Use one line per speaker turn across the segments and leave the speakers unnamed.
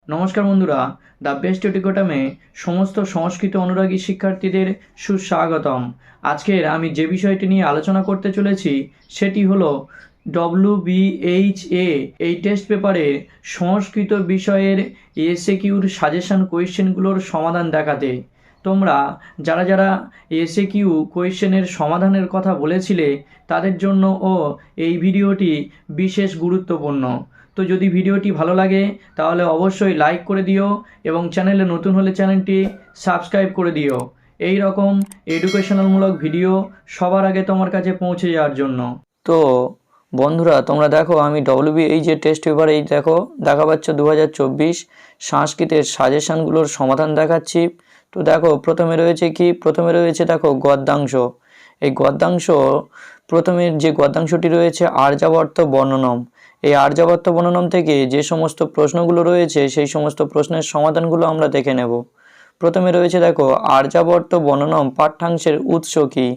নমস্কার বন্ধুরা, the best এডুকেটামে সমস্ত সংস্কৃত অনুরাগী শিক্ষার্থীদের সুস্বাগতম। আজকের আমি যে বিষয়টি নিয়ে আলোচনা করতে চলেছি সেটি হলো WBHA এই টেস্ট পেপারে সংস্কৃত বিষয়ের এসএকিউর সাজেশন কোয়েশ্চেনগুলোর সমাধান দেখাতে। তোমরা যারা যারা এসএকিউ কোয়েশ্চেনের সমাধানের কথা বলেছিলে তাদের জন্য এই ভিডিওটি বিশেষ গুরুত্বপূর্ণ। তো যদি ভিডিওটি ভালো লাগে তাহলে অবশ্যই লাইক করে দিও এবং চ্যানেলে নতুন হলে চ্যানেলটি সাবস্ক্রাইব করে দিও এই রকম এডুকেশনালমূলক ভিডিও সবার আগে তোমার কাছে পৌঁছে যাওয়ার জন্য। তো বন্ধুরা, তোমরা দেখো আমি এই যে টেস্ট পেপার এই দেখা পাচ্ছ 2024 সংস্কৃতের সাজেশনগুলোর সমাধান দেখাচ্ছি। তো দেখো প্রথমে রয়েছে দেখো গদ্যাংশ। এই গদ্যাংশ প্রথমের যে গদ্যাংশটি রয়েছে আর্যাবর্ত বর্ণনম। এই আর্যাবর্ত বর্ণনম থেকে যে সমস্ত প্রশ্নগুলো রয়েছে সেই সমস্ত প্রশ্নের সমাধানগুলো আমরা দেখে নেব। প্রথমে রয়েছে দেখো আর্যাবর্ত বর্ণনম পাঠ্যাংশের উৎস কি?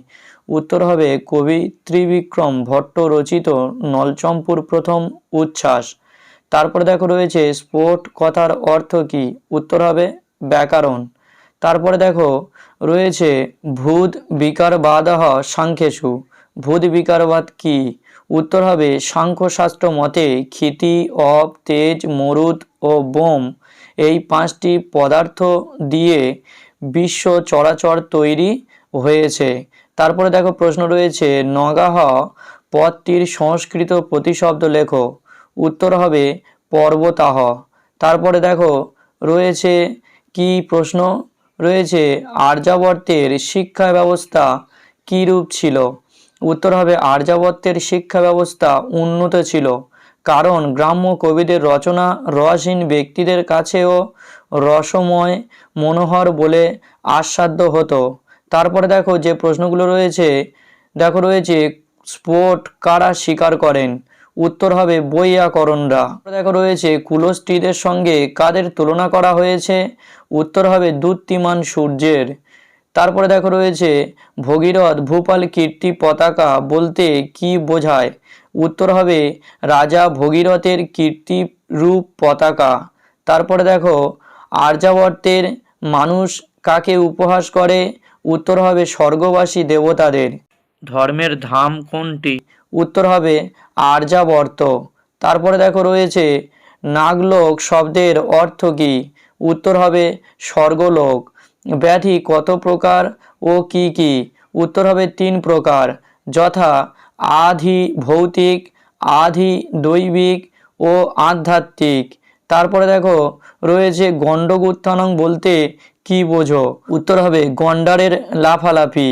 উত্তর হবে কবি ত্রিবিক্রম ভট্ট রচিত নলচম্পুর প্রথম উচ্ছ্বাস। তারপরে দেখো রয়েছে স্ফোট কথার অর্থ কি? উত্তর হবে ব্যাকরণ। তারপরে দেখো রয়েছে ভূত বিকারবাদহ সাংখ্যেষু। ভূত বিকারবাদ কি? উত্তর হবে সাংখ্যশাস্ত্র মতে ক্ষিতি, অপ, তেজ, মরুদ ও বোম এই 5টি পদার্থ দিয়ে বিশ্ব চরাচর তৈরি হয়েছে। তারপরে দেখো প্রশ্ন রয়েছে নগাহ পদটির সংস্কৃত প্রতিশব্দ লেখো। উত্তর হবে পর্বতাহ। তারপরে দেখো রয়েছে কি প্রশ্ন রয়েছে আর্যাবর্তের শিক্ষা ব্যবস্থা কীরূপ ছিল? উত্তর হবে আর্যাবর্তের শিক্ষা ব্যবস্থা উন্নত ছিল, কারণ গ্রাম্য কবিদের রচনা রসহীন ব্যক্তিদের কাছেও রসময় মনোহর বলে আস্বাদ্য হতো। তারপরে দেখো যে প্রশ্নগুলো রয়েছে রয়েছে স্ফোট কারা স্বীকার করেন? উত্তর হবে বৈয়াকরণরা। দেখো রয়েছে কুলস্ত্রীদের সঙ্গে কাদের তুলনা করা হয়েছে? উত্তর হবে দ্যুতিমান সূর্যের। তারপরে দেখো রয়েছে ভগীরথ ভূপাল কীর্তি পতাকা বলতে কি বোঝায়? উত্তর হবে রাজা ভগীরথের কীর্তি রূপ পতাকা। তারপরে দেখো আর্যাবর্তের মানুষ কাকে উপহাস করে? উত্তর হবে স্বর্গবাসী দেবতাদের। ধর্মের ধাম কোনটি? উত্তর হবে আর্যাবর্ত। তারপরে দেখো রয়েছে নাগলোক শব্দের অর্থ কি? উত্তর হবে স্বর্গলোক। ব্যাধি কত প্রকার ও কি কি? উত্তর হবে 3 প্রকার, যথা আধি ভৌতিক, আধি দৈবিক ও আধ্যাত্মিক। তারপরে দেখো রয়েছে গণ্ডগুত্থানং বলতে কি বোঝো? উত্তর হবে গন্ডারের লাফালাফি।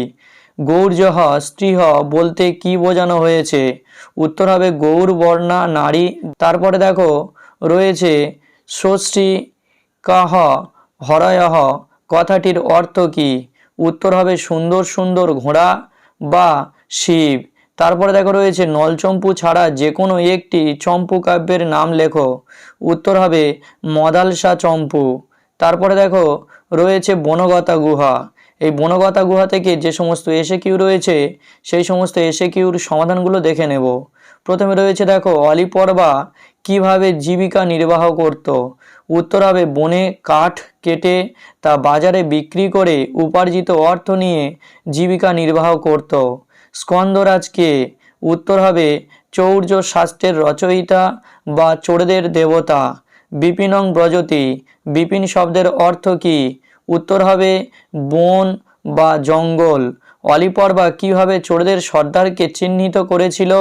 গৌর্যহ স্ত্রীহ বলতে কি বোঝানো হয়েছে? উত্তর হবে গৌর বর্ণা নারী। তারপরে দেখো রয়েছে ষষ্ঠী কাহ হরয়হ কথাটির অর্থ কি? উত্তর হবে সুন্দর সুন্দর ঘোড়া বা শিব। তারপরে দেখো রয়েছে নলচম্পু ছাড়া যে কোনো একটি চম্পু কাব্যের নাম লেখো। উত্তর হবে মদালসা চম্পু। তারপরে দেখো রয়েছে বনগতা গুহা। এই বনগতা গুহা থেকে যে সমস্ত এসএকিউ রয়েছে সেই সমস্ত এসএকিউর সমাধানগুলো দেখে নেব। প্রথমে রয়েছে দেখো অলিপর্বা কিভাবে জীবিকা নির্বাহ করত? উত্তর হবে বনে কাঠ কেটে তা বাজারে বিক্রি করে উপার্জিত অর্থ নিয়ে জীবিকা নির্বাহ করত। স্কন্দরাজকে? উত্তর হবে চৌর্য শাস্ত্রের রচয়িতা বা চোরদের দেবতা। বিপিনং ব্রজতি বিপিন শব্দের অর্থ কি? উত্তর হবে বন বা জঙ্গল। অলিপর্বা কিভাবে চোরদের সর্দারকে চিহ্নিত করেছিল?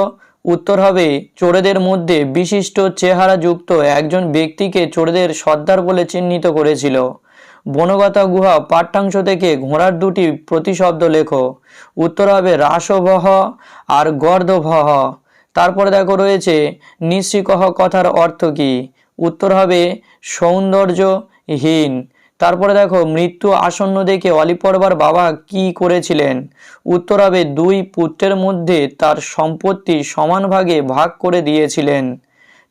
উত্তর হবে চোরেদের মধ্যে বিশিষ্ট চেহারাযুক্ত একজন ব্যক্তিকে চোরদের সর্দার বলে চিহ্নিত করেছিল। বনগতা গুহা পাঠ্যাংশ থেকে ঘোড়ার 2টি প্রতিশব্দ লেখো। উত্তর হবে রাসভহ আর গর্দভহ। তারপরে দেখো রয়েছে নিঃশিকহ কথার অর্থ কি? উত্তর হবে সৌন্দর্যহীন। তারপরে দেখো মৃত্যু আসন্ন দেখে অলিপর্বার বাবা কি করেছিলেন? উত্তর হবে 2 পুত্রের মধ্যে তার সম্পত্তি সমান ভাগে ভাগ করে দিয়েছিলেন।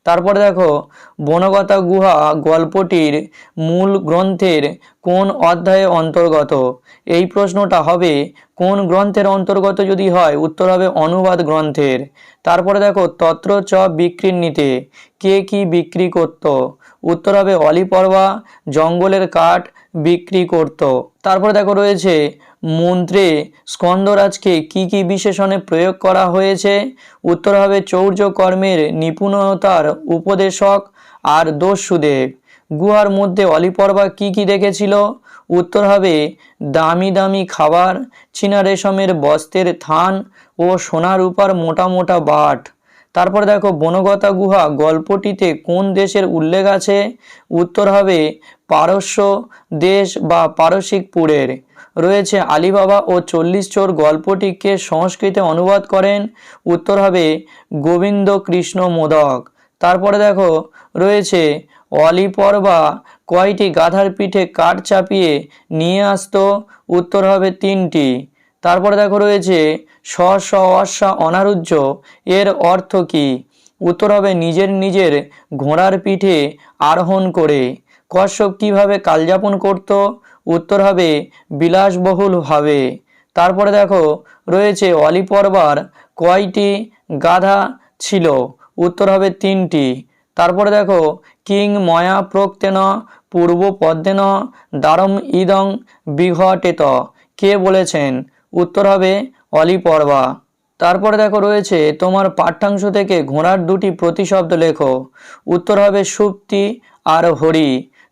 তারপরে দেখো বনগতা গুহা গল্পটির মূল গ্রন্থের কোন অধ্যায়ে অন্তর্গত? এই প্রশ্নটা হবে কোন গ্রন্থের অন্তর্গত যদি হয় উত্তর হবে অনুবাদ গ্রন্থের। তারপরে দেখো তত্র চ বিক্রিণীতে কে কি বিক্রি করত? উত্তর হবে অলিপর্বা জঙ্গলের কাঠ বিক্রি করত। তারপরে দেখো রয়েছে মন্ত্রে স্কন্দরাজকে কি কি বিশেষণে প্রয়োগ করা হয়েছে? উত্তর হবে চৌর্য কর্মের নিপুণতার উপদেশক আর দস্যুদেব। গুহার মধ্যে অলিপর্বা কি কি দেখেছিল? উত্তর হবে দামি দামি খাবার, চীনা রেশমের বস্ত্রের থান ও সোনা রূপার মোটা মোটা বাট। তারপর দেখো বনগতা গুহা গল্পটিতে কোন দেশের উল্লেখ আছে? উত্তর হবে পারস্য দেশ বা পারসিকপুরের। রয়েছে আলিবাবা ও 40 চোর গল্পটিকে সংস্কৃতে অনুবাদ করেন? উত্তর হবে গোবিন্দ কৃষ্ণ মোদক। তারপরে দেখো রয়েছে অলিপর্বা কয়টি গাধার পিঠে কাঠ চাপিয়ে নিয়ে আসতো? উত্তর হবে 3টি। তারপরে দেখো রয়েছে স স অস্যা অনারুহ্য এর অর্থ কি? উত্তর হবে নিজের নিজের ঘোড়ার পিঠে আরোহণ করে। কশ্যপ কিভাবে কালযাপন করত? উত্তর হবে বিলাসবহুলভাবে। তারপরে দেখো রয়েছে অলিপর্বার কয়টি গাধা ছিল? উত্তর হবে 3টি। তারপরে দেখো কিং ময়া প্রক্তেন পূর্ব পদ্মেন দারম ইদং বিঘটেত কে বলেছেন? উত্তর হবে অলিপর্বা। তারপরে দেখো রয়েছে তোমার পাঠ্যাংশ থেকে ঘোড়ার 2টি প্রতিশব্দ লেখো। উত্তর হবে সুপ্তি আর হরি।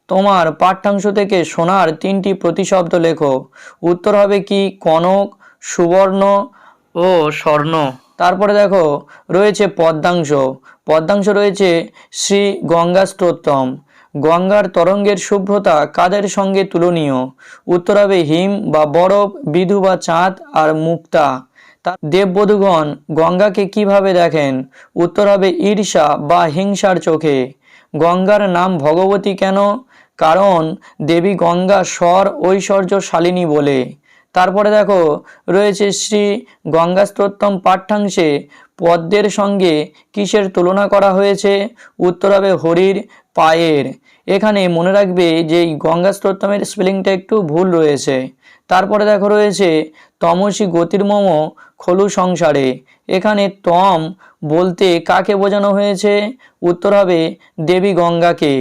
তোমার পাঠ্যাংশ থেকে সোনার 3টি প্রতিশব্দ লেখো। উত্তর হবে কি? কনক, সুবর্ণ ও স্বর্ণ। তারপরে দেখো রয়েছে পদ্মাংশ। পদ্মাংশ রয়েছে শ্রী গঙ্গা স্তোত্রম। গঙ্গার তরঙ্গের শুভ্রতা কাদের সঙ্গে তুলনীয়? উত্তর হবে হিম বা বরফ, বিধু বা চাঁদ আর মুক্তা। তার দেববধূগণ গঙ্গাকে কিভাবে দেখেন? উত্তর হবে ঈর্ষা বা হিংসার চোখে। গঙ্গার নাম ভগবতী কেন? কারণ দেবী গঙ্গা স্বর ঐশ্বর্যশালিনী বলে। তারপরে দেখো রয়েছে শ্রী গঙ্গা স্তোত্রম পাঠ্যাংশে পদ্মের সঙ্গে কিসের তুলনা করা হয়েছে? উত্তর হবে হরির পায়ের। এখানে মনে রাখবে যে এই গঙ্গা স্তোত্রমের স্পেলিংটা একটু ভুল রয়েছে। তারপরে দেখো রয়েছে তমসী গতির্মম খলু সংসারে। এখানে তম বলতে কাকে বোঝানো হয়েছে? উত্তর হবে দেবী গঙ্গাকে।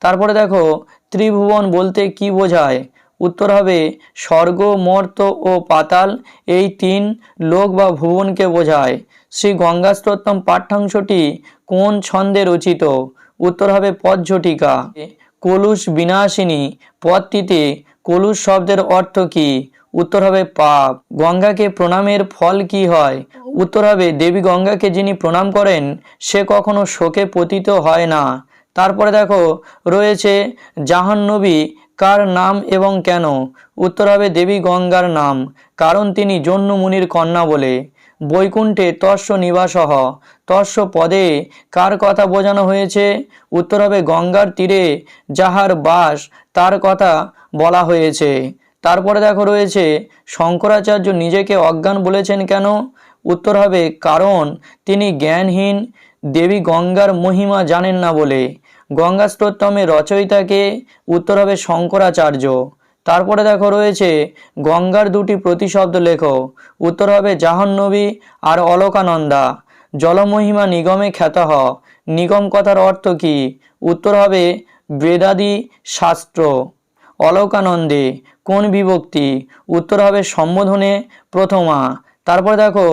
তারপরে দেখো ত্রিভুবন বলতে কি বোঝায়? উত্তর হবে স্বর্গ, মর্ত ও পাতাল, এই 3 লোক বা ভুবনকে বোঝায়। শ্রী গঙ্গা স্তোত্রম পাঠ্যাংশটি কোন ছন্দে রচিত? উত্তর হবে পদঝটিকা। কলুষ বিনাশিনী পদটিতে কলুষ শব্দের অর্থ কি? উত্তর হবে পাপ। গঙ্গাকে প্রণামের ফল কি হয়? উত্তর হবে দেবী গঙ্গাকে যিনি প্রণাম করেন সে কখনো শোকে পতিত হয় না। তারপরে দেখো রয়েছে জাহ্নবী কার নাম এবং কেন? উত্তর হবে দেবী গঙ্গার নাম, কারণ তিনি জন্য মুনির কন্যা বলে। বৈকুণ্ঠে তস্য নিবাসহ, তস্য পদে কার কথা বোঝানো হয়েছে? উত্তর হবে গঙ্গার তীরে যাহার বাস তার কথা বলা হয়েছে। তারপরে দেখো রয়েছে শঙ্করাচার্য নিজেকে অজ্ঞান বলেছেন কেন? উত্তর হবে কারণ তিনি জ্ঞানহীন, দেবী গঙ্গার মহিমা জানেন না বলে। গঙ্গা স্তোত্রমের রচয়িতাকে? উত্তর হবে শঙ্করাচার্য। তারপরে দেখো রয়েছে গঙ্গার 2টি প্রতিশব্দ লেখো। উত্তর হবে জাহ্নবী আর অলকানন্দা। জলমহিমা নিগমে খ্যাতঃ, নিগম কথার অর্থ কি? উত্তর হবে বেদাদি শাস্ত্র। অলকানন্দে কোন বিভক্তি? উত্তর হবে সম্বোধনে প্রথমা। তারপরে দেখো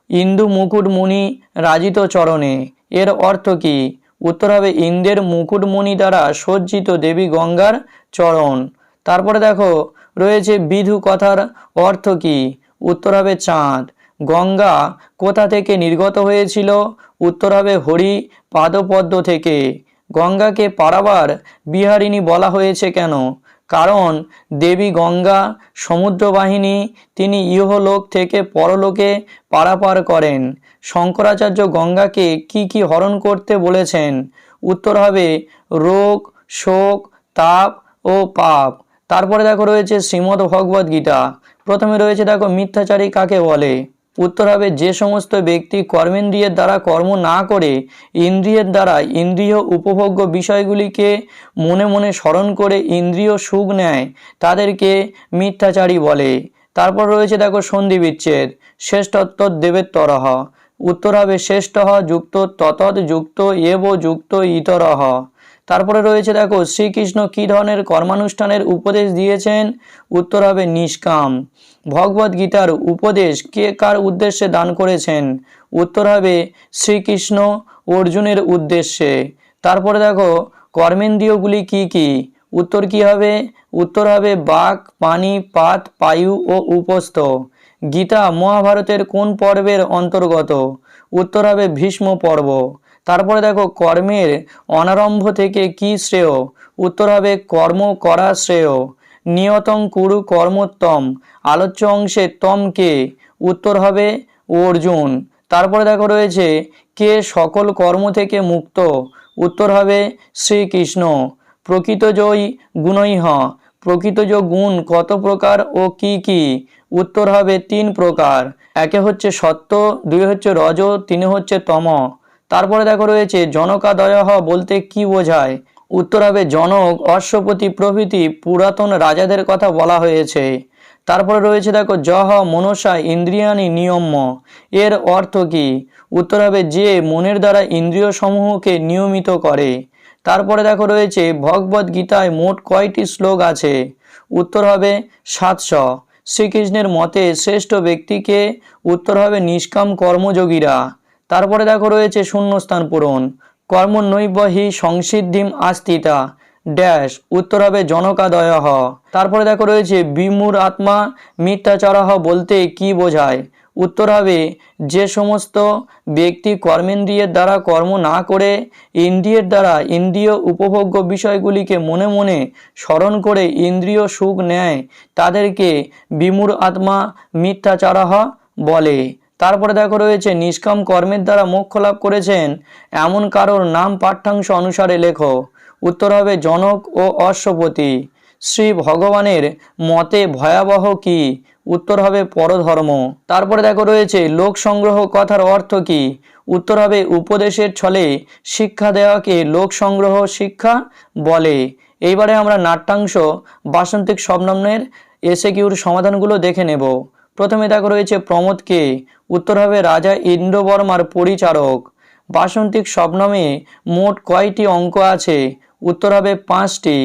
ইন্দু মুকুট মুনি রাজিত চরণে, এর অর্থ কি? উত্তর হবে ইন্দ্রের মুকুটমণি দ্বারা সজ্জিত দেবী গঙ্গার চরণ। তারপরে দেখো রয়েছে বিধু কথার অর্থ কি? উত্তর হবে চাঁদ। গঙ্গা কোথা থেকে নির্গত হয়েছিল? উত্তর হবে হরি পাদপদ্ম থেকে। গঙ্গাকে পারাবার বিহারিণী বলা হয়েছে কেন? কারণ দেবী গঙ্গা সমুদ্রবাহিনী, তিনি ইহলোক থেকে পরলোকে পারাপার করেন। শঙ্করাচার্য গঙ্গাকে কি কি হরণ করতে বলেছেন? উত্তর হবে রোগ, শোক, তাপ ও পাপ। তারপরে দেখো রয়েছে শ্রীমদ্ ভগবদ গীতা। প্রথমে রয়েছে দেখো মিথ্যাচারী কাকে বলে? উত্তর হবে যে সমস্ত ব্যক্তি কর্মেন্দ্রিয়ের দ্বারা কর্ম না করে ইন্দ্রিয়ের দ্বারা ইন্দ্রিয় উপভোগ্য বিষয়গুলিকে মনে মনে স্মরণ করে ইন্দ্রিয় সুখ নেয় তাদেরকে মিথ্যাচারী বলে। তারপর রয়েছে দেখো সন্ধি বিচ্ছেদ। শ্রেষ্ঠত্ব দেবেত্তরহ। উত্তর হবে শ্রেষ্ঠ যুক্ত ততৎ যুক্ত এব যুক্ত ইতরহ। তারপরে রয়েছে দেখো শ্রীকৃষ্ণ কী ধরনের কর্মানুষ্ঠানের উপদেশ দিয়েছেন, উত্তর হবে নিষ্কাম। ভগবদ গীতার উপদেশ কে কার উদ্দেশ্যে দান করেছেন, উত্তর হবে শ্রীকৃষ্ণ অর্জুনের উদ্দেশ্যে। তারপরে দেখো কর্মেন্দ্রিয়গুলি কি কি, উত্তর কি হবে, উত্তর হবে বাক, পানি, পাত, পায়ু ও উপস্থ। গীতা মহাভারতের কোন পর্বের অন্তর্গত, উত্তর হবে ভীষ্ম পর্ব। তারপরে দেখো কর্মের অনারম্ভ থেকে কি শ্রেয়, উত্তর হবে কর্ম করা শ্রেয়। নিয়তং কুরু কর্মোত্তম, আলোচ্য অংশে তম কে, উত্তর হবে অর্জুন। তারপরে দেখো রয়েছে কে সকল কর্ম থেকে মুক্ত, উত্তর হবে শ্রীকৃষ্ণ। প্রকৃতজয়ী গুণৈঃ, প্রকৃতজ গুণ কত প্রকার ও কি কি, উত্তর হবে 3 প্রকার। একে হচ্ছে সত্য, 2 হচ্ছে রজ, 3 হচ্ছে তম। তারপরে দেখো রয়েছে জনকাদয়ঃ বলতে কি বোঝায়, উত্তর হবে জনক, অশ্বপতি প্রভৃতি পুরাতন রাজাদের কথা বলা হয়েছে। তারপরে রয়েছে দেখো যহ মনসা ইন্দ্রিয়ানি নিয়ম্য, এর অর্থ কি, উত্তর হবে যে মনের দ্বারা ইন্দ্রিয় সমূহকে নিয়মিত করে। তারপরে দেখো রয়েছে ভগবদ গীতায় মোট কয়টি শ্লোক আছে, উত্তর হবে 700। শ্রীকৃষ্ণের মতে শ্রেষ্ঠ ব্যক্তিকে, উত্তর হবে নিষ্কাম কর্মযোগীরা। তারপরে দেখো রয়েছে শূন্যস্থান পূরণ, কর্মনৈব হি সংসিদ্ধিম আস্থিতা ড্যাশ, উত্তর হবে জনকাদয়ঃ। তারপরে দেখো রয়েছে বিমূর আত্মা মিথ্যাচারঃ বলতে কি বোঝায়, উত্তর হবে যে সমস্ত ব্যক্তি কর্মেন্দ্রিয়ের দ্বারা কর্ম না করে ইন্দ্রিয়ের দ্বারা ইন্দ্রিয় উপভোগ্য বিষয়গুলিকে মনে মনে স্মরণ করে ইন্দ্রিয় সুখ নেয় তাদেরকে বিমূর আত্মা মিথ্যাচারঃ বলে। তারপরে দেখো রয়েছে নিষ্কাম কর্মের দ্বারা মোক্ষ লাভ করেছেন এমন কারোর নাম পাঠ্যাংশ অনুসারে লেখো, উত্তর হবে জনক ও অশ্বপতি। শ্রী ভগবানের মতে ভয়াবহ কি, উত্তর হবে পরধর্ম। তারপরে দেখো রয়েছে লোক সংগ্রহ কথার অর্থ কি, উত্তর হবে উপদেশের ছলে শিক্ষা দেওয়াকে লোক সংগ্রহ শিক্ষা বলে। এইবারে আমরা নাট্যাংশ বাসন্তিক শবনমের এসএকিউর সমাধানগুলো দেখে নেব। প্রথমে দেখো রয়েছে প্রমোদ কে, উত্তর হবে রাজা ইন্দ্রবর্মার পরিচারক। বাসন্তিক শবনমে মোট কয়টি অঙ্ক আছে, উত্তর হবে 5টি।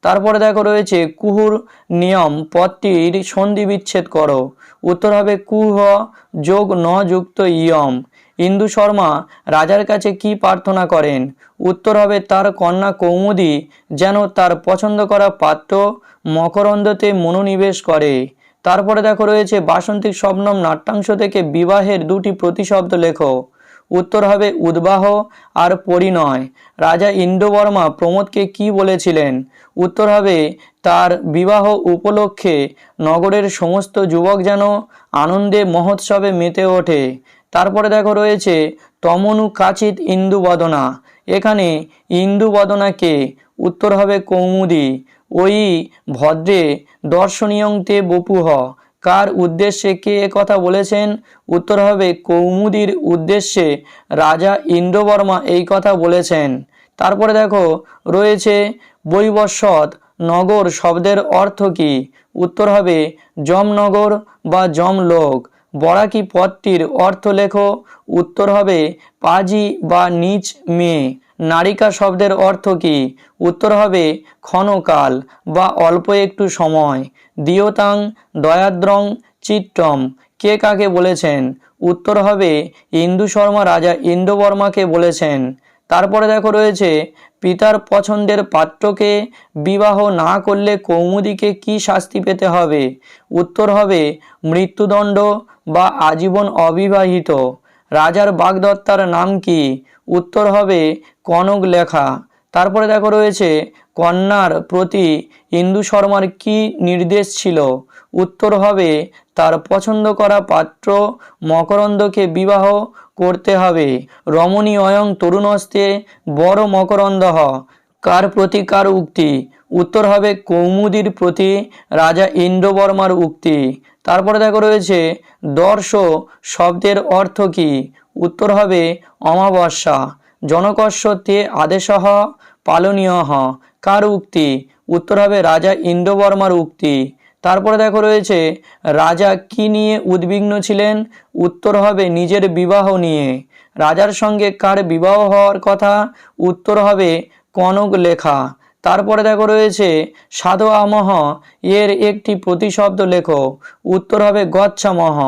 তারপরে দেখো রয়েছে কুহুর নিয়ম পদটির সন্ধি বিচ্ছেদ করো, উত্তর হবে কুহ যোগ ন যুক্ত ইয়ম। ইন্দু শর্মা রাজার কাছে কি প্রার্থনা করেন, উত্তর হবে তার কন্যা কৌমুদী যেন তার পছন্দ করা পাত্র মকরন্দতে মনোনিবেশ করে। তারপরে দেখো রয়েছে বাসন্তিক শবনম নাট্যাংশ থেকে বিবাহের 2টি প্রতিশব্দ লেখো, উত্তর হবে উদ্বাহ আর পরিণয়। রাজা ইন্দ্রবর্মা প্রমোদকে কি বলেছিলেন, উত্তর হবে তার বিবাহ উপলক্ষে নগরের সমস্ত যুবক যেন আনন্দে মহোৎসবে মেতে ওঠে। তারপরে দেখো রয়েছে তমনু কাচিত ইন্দুবদনা, এখানে ইন্দুবদনাকে, উত্তর হবে কৌমুদী। ওই ভদ্রে দর্শনীয়ং তে বপুহ, কার উদ্দেশ্যে কে কথা বলেছেন, উত্তর হবে কৌমুদীর উদ্দেশ্যে রাজা ইন্দ্রবর্মা এই কথা বলেছেন। তারপরে দেখো রয়েছে বৈবস্বত নগর শব্দের অর্থ কি, উত্তর হবে যমনগর বা যমলোক। বরাকি পদটির অর্থ লেখো, উত্তর হবে পাজি বা নিচ মেয়ে। নারিকা শব্দের অর্থ কি, উত্তর হবে ক্ষণকাল বা অল্প একটু সময়। দিয়তাং দয়াদ্রং চিত্তম, কে কাকে বলেছেন, উত্তর হবে ইন্দু শর্মা রাজা ইন্দ্রবর্মাকে বলেছেন। তারপরে দেখো রয়েছে পিতার পছন্দের পাত্রকে বিবাহ না করলে কৌমুদীকে কি শাস্তি পেতে হবে, উত্তর হবে মৃত্যুদণ্ড বা আজীবন অবিবাহিত। রাজার বাগদত্তার নাম কি, উত্তর হবে কনক লেখা। তারপরে দেখো রয়েছে কন্যার প্রতি ইন্দু শর্মার কি নির্দেশ ছিল, উত্তর হবে তার পছন্দ করা পাত্র মকরন্দকে বিবাহ করতে হবে। রমণী অয়ং তরুণস্তে বড় মকরন্দহ, কার প্রতি কার উক্তি, উত্তর হবে কৌমুদীর প্রতি রাজা ইন্দ্রবর্মার উক্তি। তারপরে দেখো রয়েছে দর্শ শব্দের অর্থ কি, উত্তর হবে অমাবস্যা। জনকস্য তে আদেশহ পালনীয়, কার উক্তি, উত্তর হবে রাজা ইন্দ্রবর্মার উক্তি। তারপরে দেখো রয়েছে রাজা কি নিয়ে উদ্বিগ্ন ছিলেন, উত্তর হবে নিজের বিবাহ নিয়ে। রাজার সঙ্গে কার বিবাহ হওয়ার কথা, উত্তর হবে কনক লেখা। তারপরে দেখো রয়েছে সাধোয়ামহ এর একটি প্রতিশব্দ লেখো। উত্তর হবে গচ্ছামহ।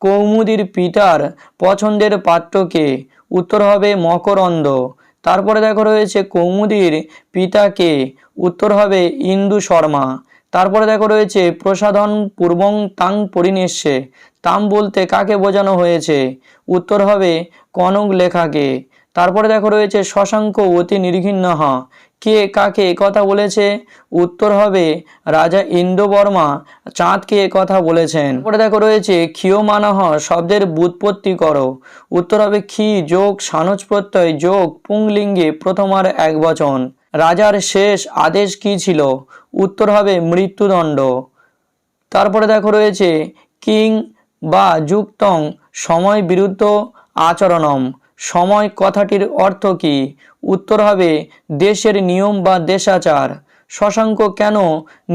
কৌমুদীর পিতার পছন্দের পাত্রকে। উত্তর হবে মকরন্দ। তারপরে দেখো রয়েছে কৌমুদীর পিতাকে। উত্তর হবে ইন্দু শর্মা। তারপরে দেখো রয়েছে প্রসাধন পূর্বং তাং পরিণেষ্যে। তাম বলতে কাকে বোঝানো হয়েছে? উত্তর হবে কনক লেখাকে। তারপরে দেখো রয়েছে শশাঙ্ক অতি নির্ঘিণ্যঃ। কে কাকে কথা বলেছে? উত্তর হবে রাজা ইন্দ্রবর্মা চাঁদকে কথা বলেছেন। তারপরে দেখো রয়েছে ক্ষীয়মানঃ শব্দের ব্যুৎপত্তি করো। উত্তর হবে ক্ষী যোগ সানজ প্রত্যয় যোগ পুংলিঙ্গে প্রথমার একবচন। রাজার শেষ আদেশ কি ছিল? উত্তর হবে মৃত্যুদণ্ড। তারপরে দেখো রয়েছে কিং বা যুক্তং সময় বিরুদ্ধ আচরণম। সময় কথাটির অর্থ কি? উত্তর হবে দেশের নিয়ম বা দেশাচার। শশাঙ্ক কেন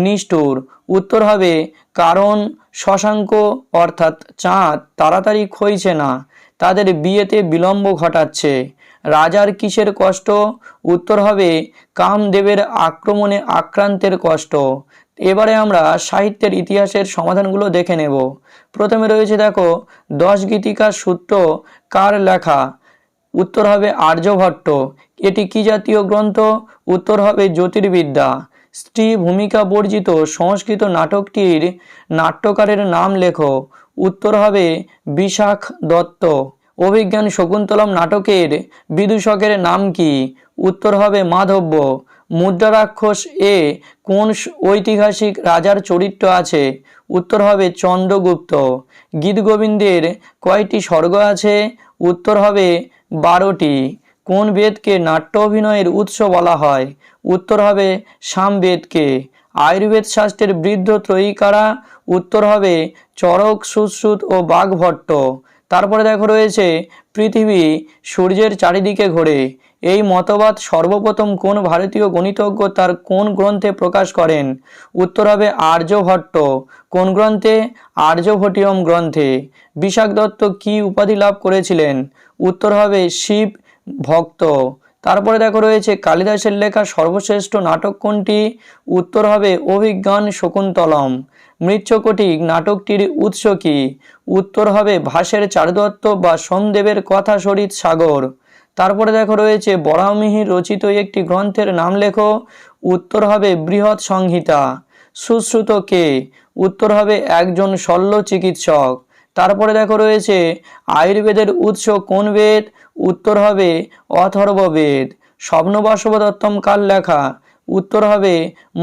নিষ্ঠুর? উত্তর হবে কারণ শশাঙ্ক অর্থাৎ চাঁদ তাড়াতাড়ি ক্ষয়ছে না, তাদের বিয়েতে বিলম্ব ঘটাচ্ছে। রাজার কিসের কষ্ট? উত্তর হবে কামদেবের আক্রমণে আক্রান্তের কষ্ট। এবারে আমরা সাহিত্যের ইতিহাসের সমাধানগুলো দেখে নেব। প্রথমে রয়েছে দেখো 10 গীতিকার সূত্র কার লেখা? উত্তর হবে আর্যভট্ট। এটি কি জাতীয় গ্রন্থ? উত্তর হবে জ্যোতির্বিদ্যা। স্ত্রী ভূমিকা বর্জিত সংস্কৃত নাটকটির নাট্যকারের নাম লেখো। উত্তর হবে বিশাখ দত্ত। অভিজ্ঞান শকুন্তলম নাটকের বিদূষকের নাম কি? উত্তর হবে মাধব্য। মুদ্রা রাক্ষস এ কোন ঐতিহাসিক রাজার চরিত্র আছে? উত্তর হবে চন্দ্রগুপ্ত। গীতগোবিন্দের কয়টি স্বর্গ আছে? উত্তর হবে 12টি। কোন বেদকে নাট্য অভিনয়ের উৎস বলা হয়? উত্তর হবে সামবেদকে। আয়ুর্বেদ শাস্ত্রের বৃদ্ধ ত্রয়ী কারা? উত্তর হবে চরক সুশ্রুত ও বাঘভট্ট। তারপরে দেখো রয়েছে পৃথিবী সূর্যের চারিদিকে ঘোরে। এই মতবাদ সর্বপ্রথম কোন ভারতীয় গণিতজ্ঞ তার কোন গ্রন্থে প্রকাশ করেন? উত্তর হবে আর্যভট্ট। কোন গ্রন্থে? আর্যভট্টিয়ম গ্রন্থে। বিশাখ দত্ত কি উপাধি লাভ করেছিলেন? উত্তর হবে শিব ভক্ত। তারপরে দেখো রয়েছে কালিদাসের লেখা সর্বশ্রেষ্ঠ নাটক কোনটি? উত্তর হবে অভিজ্ঞান শকুন্তলম। মৃচ্ছকটিক নাটকটির উৎস কি? উত্তর হবে ভাসের চারুদত্ত বা সোমদেবের কথা সরিত সাগর। তারপরে দেখো রয়েছে বরাহমিহির রচিত একটি গ্রন্থের নাম লেখো। উত্তর হবে বৃহৎ সংহিতা। সুশ্রুত কে? উত্তর হবে একজন শল্য চিকিৎসক। তারপরে দেখো রয়েছে আয়ুর্বেদের উৎস কোন বেদ? উত্তর হবে অথর্ববেদ। স্বপ্নবাসব দত্তম কার লেখা? উত্তর হবে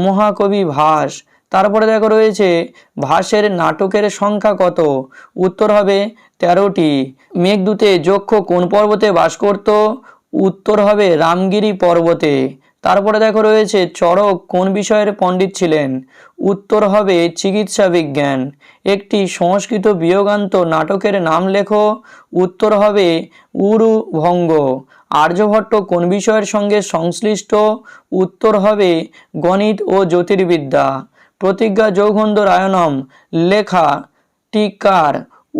মহাকবি ভাস। তারপরে দেখো রয়েছে ভাসের নাটকের সংখ্যা কত? উত্তর হবে 13টি। মেঘদূতে যক্ষ কোন পর্বতে বাস করত? উত্তর হবে রামগিরি পর্বতে। তারপরে দেখো রয়েছে চরক কোন বিষয়ের পণ্ডিত ছিলেন? উত্তর হবে চিকিৎসা বিজ্ঞান। একটি সংস্কৃত বিয়োগান্ত নাটকের নাম লেখো। উত্তর হবে উরুভঙ্গ। আর্যভট্ট কোন বিষয়ের সঙ্গে সংশ্লিষ্ট? উত্তর হবে গণিত ও জ্যোতির্বিদ্যা। প্রতিজ্ঞা যৌগন্ধ রায়নম লেখা টিকার?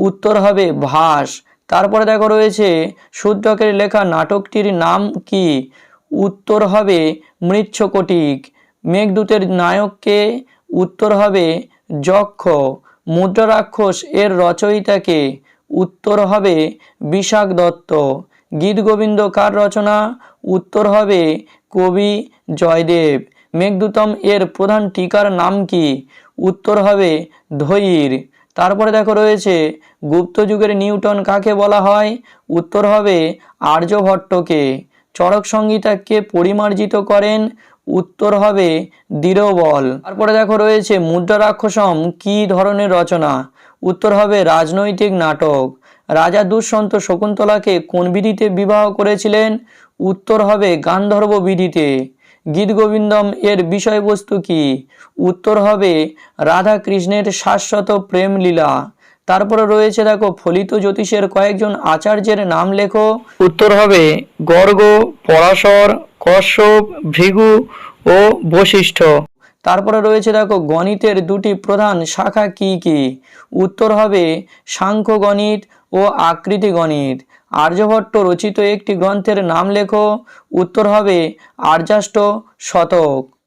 উত্তর হবে ভাস। তারপরে দেখো রয়েছে শূদ্রকের লেখা নাটকটির নাম কি? উত্তর হবে মৃচ্ছকটিক। মেঘদূতের নায়ককে? উত্তর হবে যক্ষ। মুদ্রা রাক্ষস এর রচয়িতাকে? উত্তর হবে বিশাখ দত্ত। গীতগোবিন্দ কার রচনা? উত্তর হবে কবি জয়দেব। মেঘদূতম এর প্রধান টিকার নাম কি? উত্তর হবে ধৈর। তারপরে দেখো রয়েছে গুপ্ত যুগের নিউটন কাকে বলা হয়? উত্তর হবে আর্যভট্টকে। চরক সংহিতা কে পরিমার্জিত করেন? উত্তর হবে দৃঢ়বল। তারপরে দেখো রয়েছে মুদ্রা রাক্ষসম কি ধরনের রচনা? উত্তর হবে রাজনৈতিক নাটক। রাজা দুষ্যন্ত শকুন্তলাকে কোন বিধিতে বিবাহ করেছিলেন? উত্তর হবে গান্ধর্ব বিধিতে। গীতগোবিন্দম এর বিষয়বস্তু কি? উত্তর হবে রাধা কৃষ্ণের শাশ্বত প্রেম লীলা। তারপরে রয়েছে দেখো ফলিত জ্যোতিষের কয়েকজন আচার্যের নাম লেখো। উত্তর হবে গর্গ, পরাশর, কশ্যপ, ভৃগু ও বশিষ্ঠ। তারপরে রয়েছে দেখো গণিতের দুটি প্রধান শাখা কি কি? উত্তর হবে সাংখ্য গণিত ও আকৃতি গণিত। আর্যভট্ট রচিত একটি গ্রন্থের নাম লেখো। উত্তর হবে আর্যাষ্ট শতক।